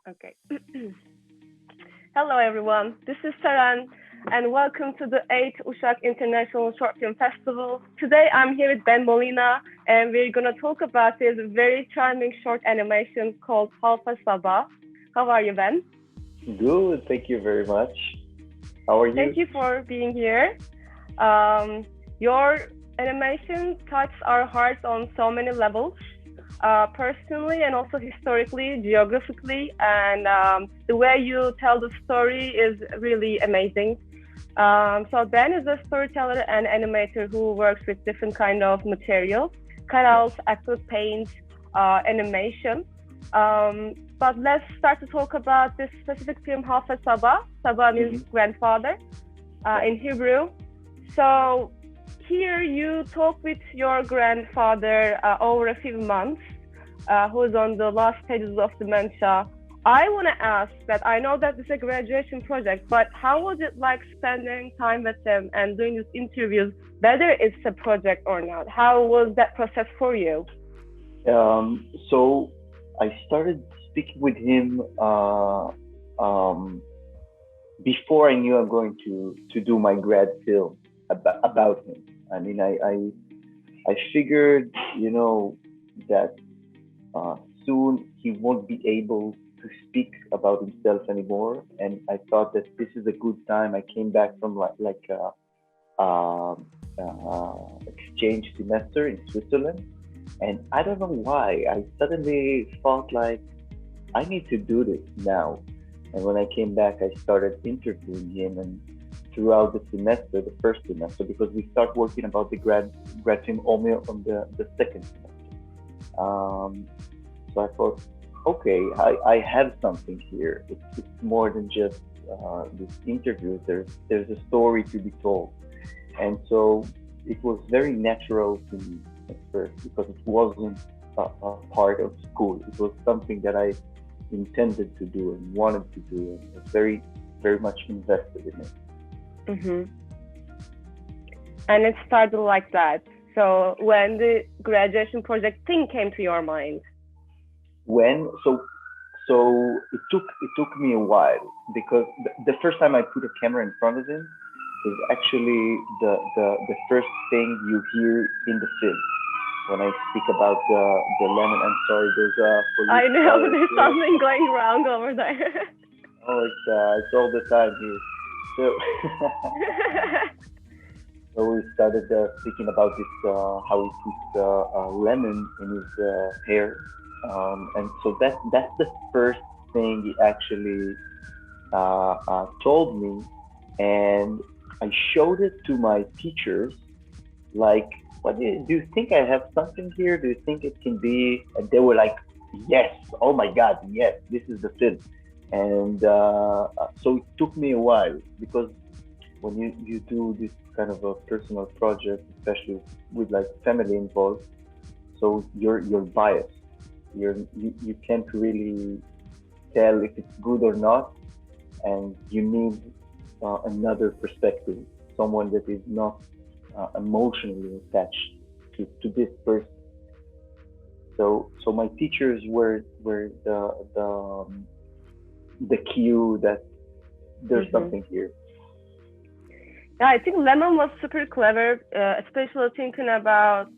Okay. Hello, everyone. This is Saran, and welcome to the 8th Uşak International Short Film Festival. Today, I'm here with Ben Molina, and we're going to talk about this very charming short animation called Saba. How are you, Ben? Good, thank you very much. How are Thank you? you for being here. Your animation touched our hearts on so many levels, personally and also historically, geographically, and the way you tell the story is really amazing. So Ben is a storyteller and animator who works with different kind of materials, cutouts, acrylic paint, animation. But let's start to talk about this specific film, Saba. Saba means grandfather in Hebrew. So here you talk with your grandfather over a few months, who is on the last stages of dementia. I want to ask that I know that this is a graduation project, but how was it like spending time with him and doing these interviews, whether it's a project or not? How was that process for you? So I started speaking with him before I knew I'm going to do my grad film about him. I mean, I figured, that soon he won't be able to speak about himself anymore, and I thought that this is a good time. I came back from exchange semester in Switzerland, and I don't know why I suddenly felt like I need to do this now. And when I came back, I started interviewing him, and throughout the semester, the first semester, because we start working about the grad film only on the second semester. So I thought, okay, I have something here. It's more than just this interview. There's a story to be told, and so it was very natural to me at first because it wasn't a part of school. It was something that I intended to do and wanted to do, and was very, very much invested in it. Mm-hmm. And it started like that. So when the graduation project thing came to your mind? When so it took me a while because the first time I put a camera in front of him is actually the first thing you hear in the film. When I speak about the lemon, I'm sorry, there's a police I know car there's here. something going wrong over there. Oh, it's all the time here. So so we started speaking about this how he puts lemon in his hair, and so that's the first thing he actually told me, and I showed it to my teachers. Like, do you think I have something here? Do you think it can be? And they were like, yes, oh my God, yes, this is the film. And so it took me a while because when you do this kind of a personal project, especially with like family involved, so you're biased. You can't really tell if it's good or not, and you need another perspective, someone that is not emotionally attached to this person. So my teachers were the cue that there's Mm-hmm. something here. Yeah, I think Lemon was super clever, especially thinking about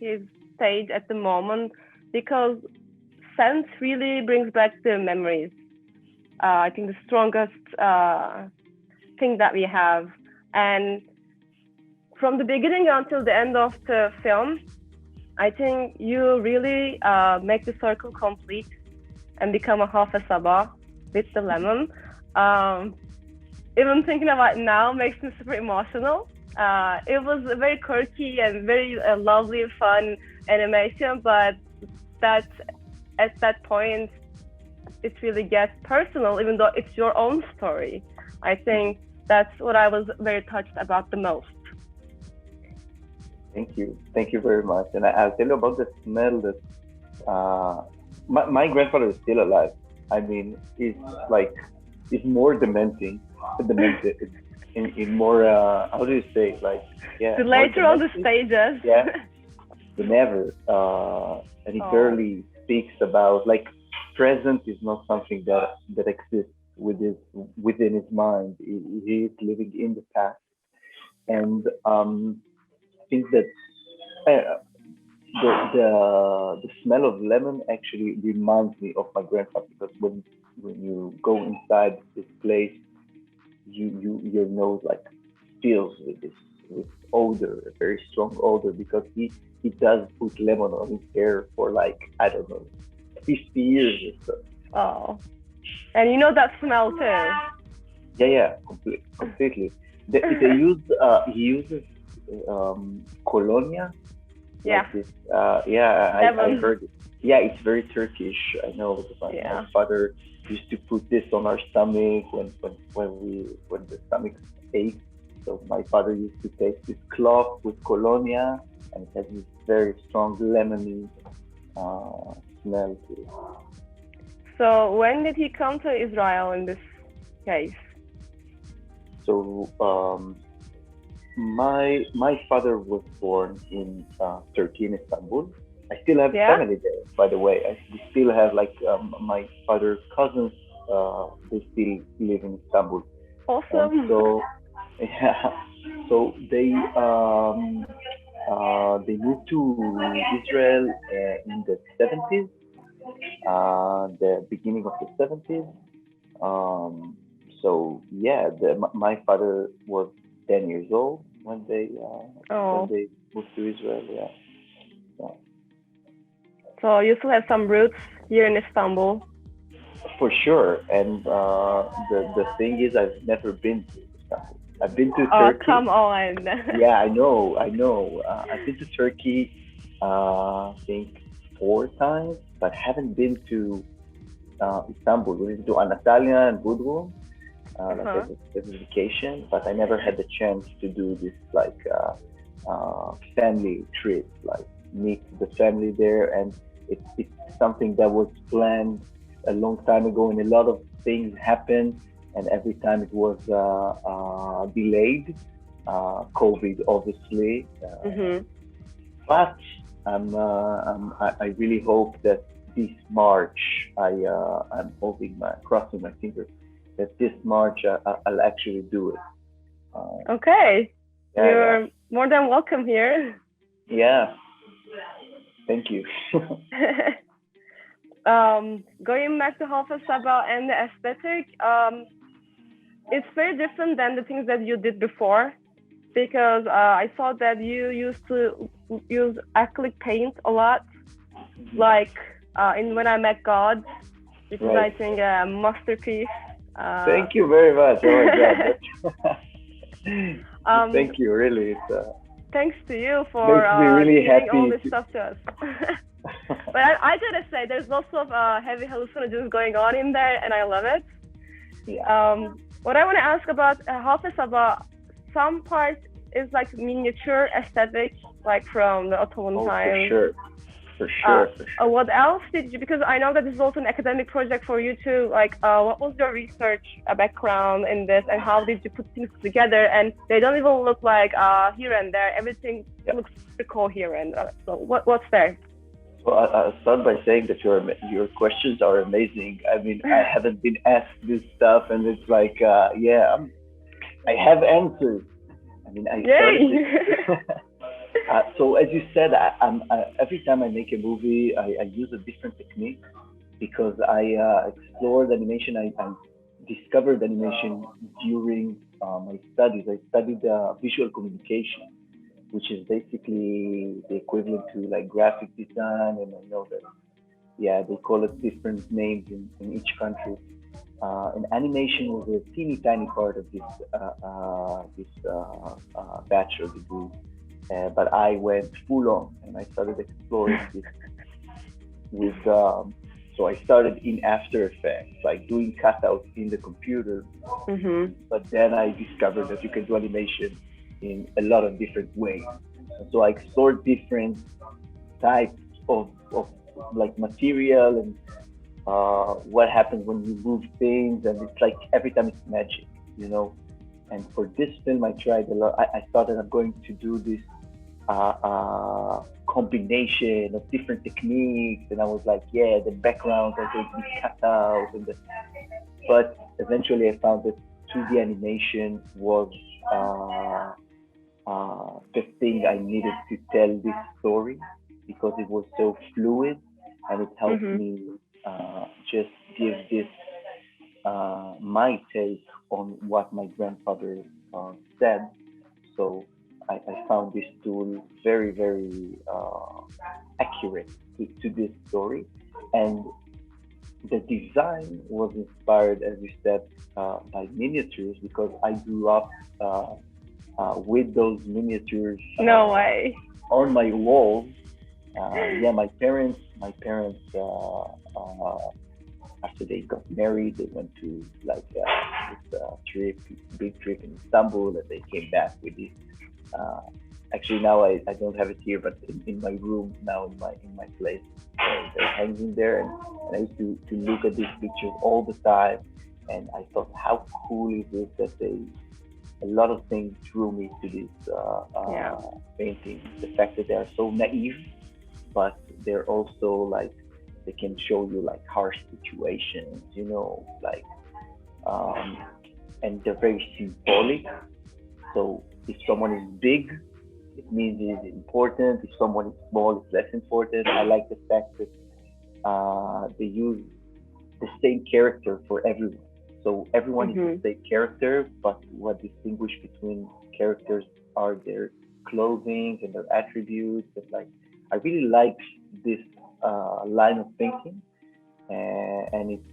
his stage at the moment, because scent really brings back the memories. I think the strongest thing that we have. And from the beginning until the end of the film, I think you really make the circle complete and become a half a Saba with the lemon. Even thinking about it now makes me super emotional. It was a very quirky and very lovely, fun animation, but that at that point, it really gets personal, even though it's your own story. I think that's what I was very touched about the most. Thank you very much. And I'll tell you about the smell that my grandfather is still alive. I mean, he's more demented in more how do you say, like, yeah, The more later on the demented, stages. yeah, than ever. And he Oh. barely speaks about, like, present is not something that exists within his mind. He is living in the past, and I think that uh, the smell of lemon actually reminds me of my grandfather, because when you go inside this place, your nose like fills with this with odor, a very strong odor, because he does put lemon on his hair for like, I don't know, 50 years or so. Oh, and you know that smell too. Yeah, yeah, completely. They use he uses colonia, Yeah, like this. Yeah, I lemon. heard it. Yeah, it's very Turkish. I know because my Yeah. father used to put this on our stomach when the stomach aches. So my father used to take this cloth with colonia, and it has this very strong lemony smell to it. So when did he come to Israel in this case? So my father was born in Turkey, in Istanbul. I still have Yeah. family there, by the way. I still have like my father's cousins. They still live in Istanbul, and Awesome. so yeah, so they moved to Israel in the 70s, the beginning of the 70s. Um, so yeah, my father was 10 years old when Oh, they moved to Israel. Yeah, yeah, so you still have some roots here in Istanbul. for sure. And the thing is, I've never been to Istanbul. I've been to Oh, Turkey. come on. Yeah, I know, I know. I've been to Turkey, I think 4 times, but haven't been to Istanbul. We went to Antalya and Bodrum, like Uh-huh. as a vacation, but I never had the chance to do this like family trip, like meet the family there. And it's something that was planned a long time ago, and a lot of things happened, and every time it was delayed. COVID, obviously, Mhm. but I really hope that this March, I'm hoping, crossing my fingers, that this March I'll actually do it. Uh, Okay. yeah, yeah, You're more than welcome here. yeah. Thank you. Going back to Halfa Saba and the aesthetic, it's very different than the things that you did before, because I saw that you used to use acrylic paint a lot, like in When I Met God, which is I Right. think a masterpiece. Uh, Thank you very much. Oh my God. um, Thank you. Really, it Thanks to you for makes me really giving all happy this to. stuff to us. But I gotta say, there's lots of heavy hallucinogens going on in there, and I love it. Yeah. What I want to ask about Hafiz about some part is like miniature aesthetic, like from the Ottoman Oh, for times. sure. For sure. For sure. What else did you? Because I know that this is also an academic project for you too. Like, what was your research background in this, and how did you put things together? And they don't even look like here and there. Everything Yeah. looks pretty coherent. So what's there? Well, I'll start by saying that your questions are amazing. I mean, I haven't been asked this stuff, and it's like, yeah, I have answers. I mean, I started this. Yay! So as you said, every time I make a movie, I use a different technique, because I explored animation. I discovered animation during my studies. I studied visual communication, which is basically the equivalent to like graphic design. And I know that, yeah, they call it different names in each country. And animation was a teeny tiny part of this bachelor degree. But I went full on, and I started exploring this with. So I started in After Effects, like doing cutouts in the computer. Mhm. But then I discovered that you can do animation in a lot of different ways. And so I explored different types of like material, and what happens when you move things, and it's like every time it's magic. And for this film, I tried a lot. I thought that I'm going to do this combination of different techniques, and I was like, yeah, the backgrounds are going to be cut out, but eventually I found that 2D animation was the thing I needed to tell this story because it was so fluid and it helped Mhm. me just give this my take on what my grandfather said. So I found this tool very, very accurate to this story. And the design was inspired, as you said, by miniatures because I grew up with those miniatures No way. on my walls. Yeah, my parents, after they got married, they went to like this trip, big trip in Istanbul, and they came back with this. Uh, Actually, now I don't have it here, but in my room now in my place, they're hanging there, and I used to look at these pictures all the time, and I thought, how cool is it that they a lot of things drew me to this Yeah. painting. The fact that they are so naive, but they're also like they can show you like harsh situations, like um, and they're very symbolic. So if someone is big, it means he's important. If someone is small, it's less important. I like the fact that they use the same character for everyone. So everyone is the Mhm. same character, but what distinguishes between characters are their clothing and their attributes. And like, I really like this line of thinking, and it's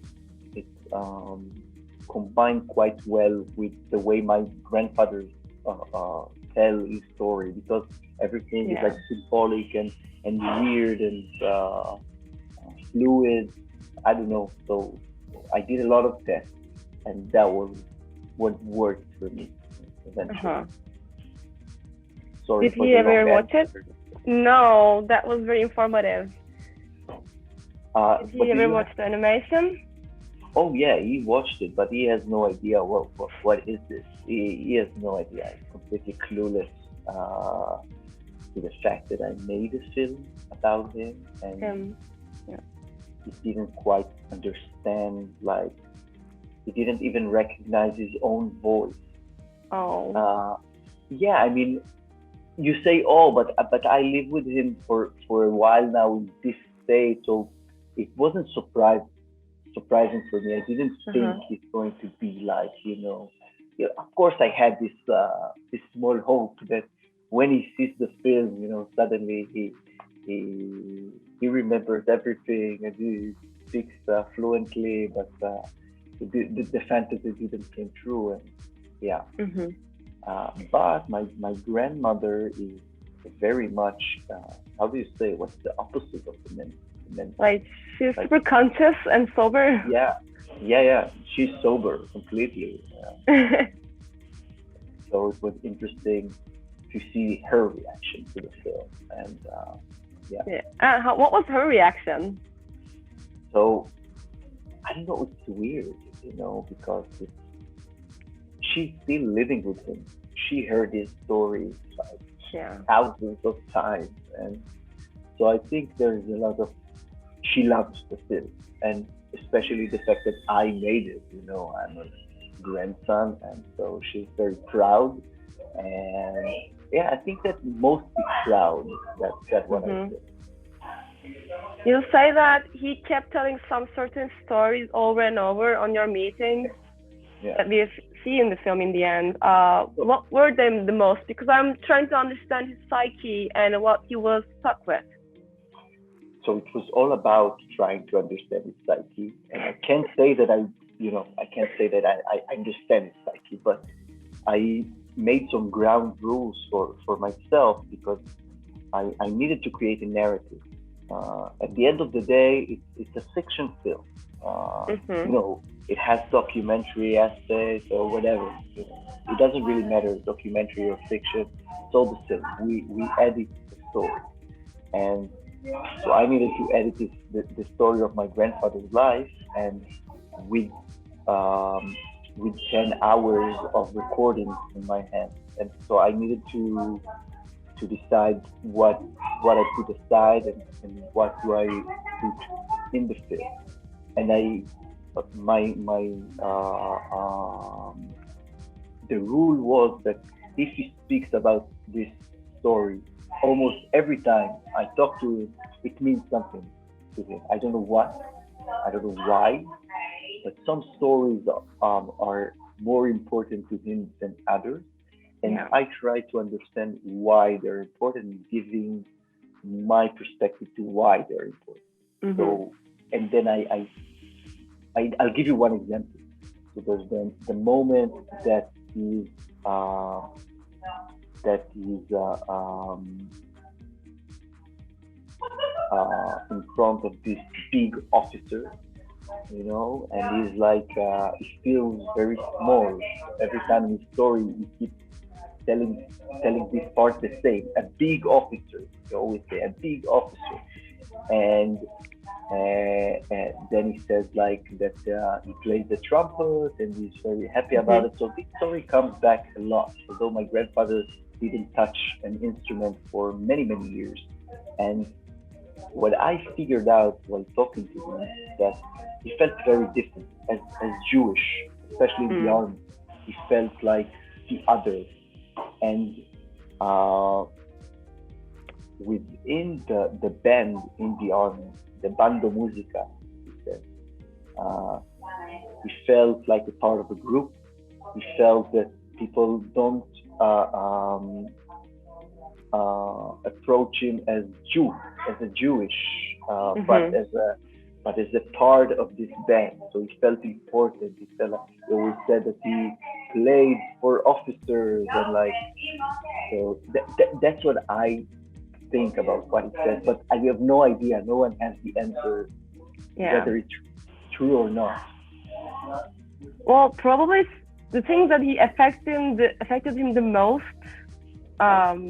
combined quite well with the way my grandfather tell his story because everything is Yeah. like symbolic and weird and fluid. I don't know. So I did a lot of tests, and that was what worked for me eventually. Uh-huh. Sorry Did for he the long ever watch it? answer. No, that was very informative. Did he But do ever you watch have? the animation? Oh yeah, he watched it, but he has no idea what is this. He has no idea. He's completely clueless uh, to the fact that I made a film about him, and Um. Yeah. he didn't quite understand. Like he didn't even recognize his own voice. Oh. Uh, yeah, I mean, you say oh, but I live with him for a while now in this state, so it wasn't surprising for me. I didn't think Uh-huh. he's going to be like, yeah, of course I had this small hope that when he sees the film, suddenly he remembers everything and he speaks fluently, but the fantasy didn't come true, and yeah. Mhm. But my grandmother is very much how do you say what's the opposite of the mental? Like she's Like super conscious and sober. yeah, yeah. She's sober completely. So it was interesting to see her reaction to the film, and yeah. Yeah. What was her reaction? So I don't know. It's weird, because she's still living with him. She heard his stories like Yeah. thousands of times, and so I think there's a lot of she loves the film, and especially the fact that I made it. I'm a grandson, and so she's very proud. And yeah, I think that mostly proud. That's what I Mhm. say. You say that he kept telling some certain stories over and over on your meetings Yeah. that we see in the film in the end. So, What were them the most? Because I'm trying to understand his psyche and what he was stuck with. so it was all about trying to understand his psyche, and I can't say that I understand his psyche, but I made some ground rules for myself because I needed to create a narrative. At the end of the day, it's a fiction film. Mhm. It has documentary aspects or whatever. It doesn't really matter, documentary or fiction. It's all the same. We edit the story, and so I needed to edit the story of my grandfather's life, and with um, with 10 hours of recordings in my hand, and so I needed to to decide what I put aside and what do I put in the film. And my the rule was that if he speaks about this story, almost every time I talk to him, it means something to him. I don't know what, I don't know why, but some stories are more important to him than others. And Yeah. I try to understand why they're important, and giving my perspective to why they're important. Mm-hmm. So, and then I'll give you one example. So there's the moment he's uh, that he's in front of this big officer, and he's like he feels very small. Every time in his story, he keeps telling telling this part the same. A big officer. He always say a big officer, and and then he says like that he plays the trumpet and he's very happy about Mm-hmm. it. So this story comes back a lot. Although my grandfather didn't touch an instrument for many many years, and what I figured out while talking to him is that he felt very different as Jewish, especially in the Mm. army. He felt like the other, and uh, within the band in the army, the bando musica, he said, uh, he felt like a part of a group. He felt that people don't approach him as Jew, as a Jewish, Mm-hmm. but as a part of this band. So he felt important. He felt like he always said that he played for officers and like so. That's what I think about what he said, but I have no idea. No one has the answer Yeah. whether it's true or not. Well, probably the things that he affected him the most um,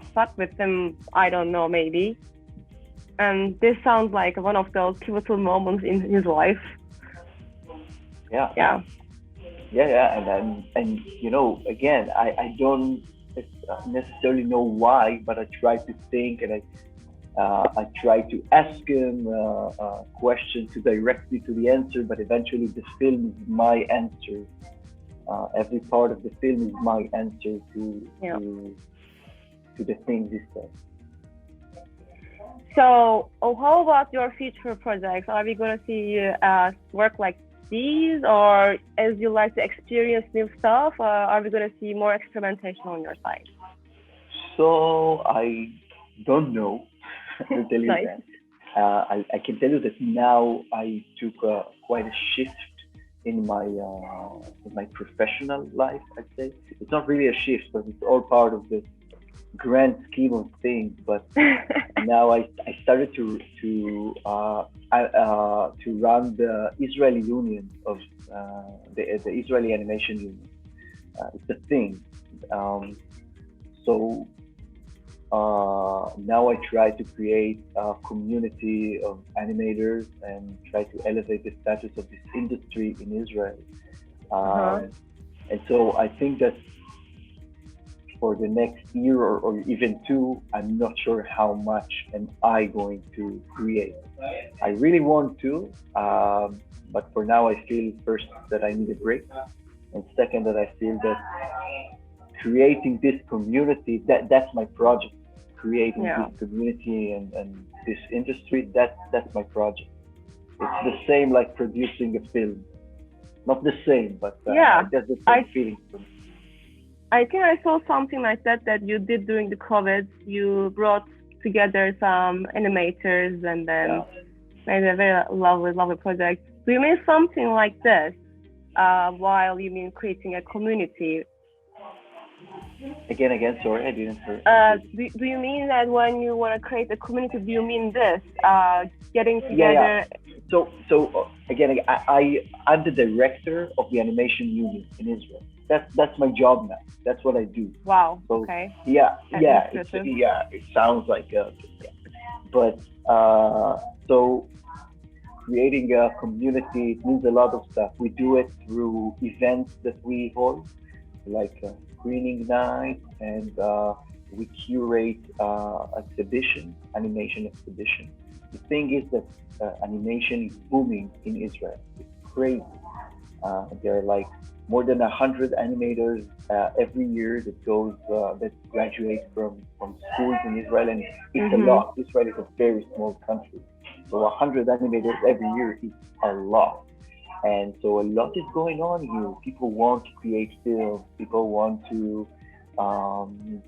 stuck with him. I don't know, maybe. And this sounds like one of those pivotal moments in his life. Yeah, Yeah. yeah, and again, I don't necessarily know why, but I try to think and I try to ask him questions to direct me to the answer, but eventually the film is my answer. Every part of the film is my answer Yeah. to the things he said. So, how about your future projects? Are we going to see you work like these, or as you like to experience new stuff, are we going to see more experimentation on your side? So I don't know. I'll tell you Nice. that. I can tell you that now I took quite a shift in my professional life. I'd say it's not really a shift, but it's all part of the grand scheme of things. But now I started to run the Israeli Union of the Israeli Animation Union. It's a thing. So now I try to create a community of animators and try to elevate the status of this industry in Israel. Uh-huh. And so I think that for the next year or even two, I'm not sure how much am I going to create. I really want to, but for now I feel first that I need a break, and second that I feel that creating this community, that's my project. Creating Yeah. this community and this industry, that's my project. It's the same like producing a film. Not the same, but Yeah. that's the same feeling for me. I think I saw something like that you did during the COVID. You brought together some animators and then made a very lovely project. Do you mean something like this while you mean creating a community? Again, sorry, I didn't hear. Do you mean that when you want to create a community, do you mean this? Getting together? Yeah. So again, I'm the director of the animation union in Israel. That's my job now. That's what I do. Wow. So, okay. Yeah. It sounds like, but so creating a community means a lot of stuff. We do it through events that we hold, like screening night, and we curate exhibition, animation exhibition. The thing is that animation is booming in Israel. It's crazy. There are like more than 100 animators every year that graduate from schools in Israel, and it's a Mm-hmm. lot. Israel is a very small country, so 100 animators every year is a lot. And so a lot is going on here. People want to create films. People want um,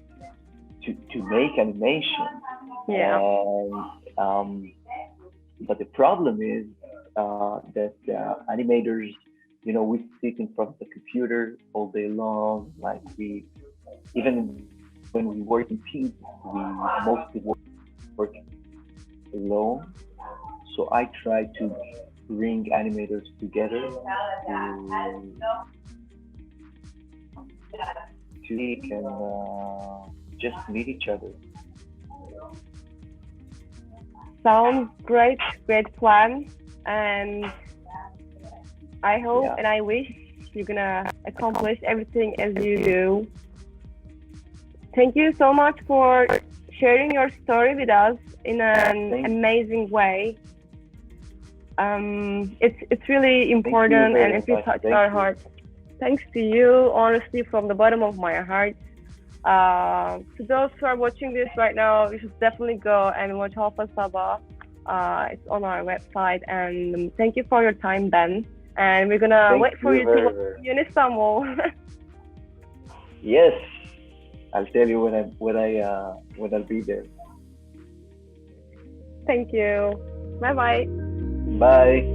to make animation, Yeah. and but the problem is that animators, we sit in front of the computer all day long. Like even when we work in teams, we mostly work alone. So I try to bring animators together to speak and just meet each other. Sounds great. Great plan. And I hope Yeah. and I wish you're gonna accomplish everything as you do. Thank you so much for sharing your story with us in an Thank, amazing way. It's really thank you important and very it really much. touched Thank our you. hearts. Thanks to you, honestly, from the bottom of my heart. To those who are watching this right now, you should definitely go and watch Alpha Saba. It's on our website. And thank you for your time, Ben. And we're gonna Thank wait for you you to very, watch very. in Istanbul. Yes, I'll tell you when I'll be there. Thank you. Bye bye. Bye.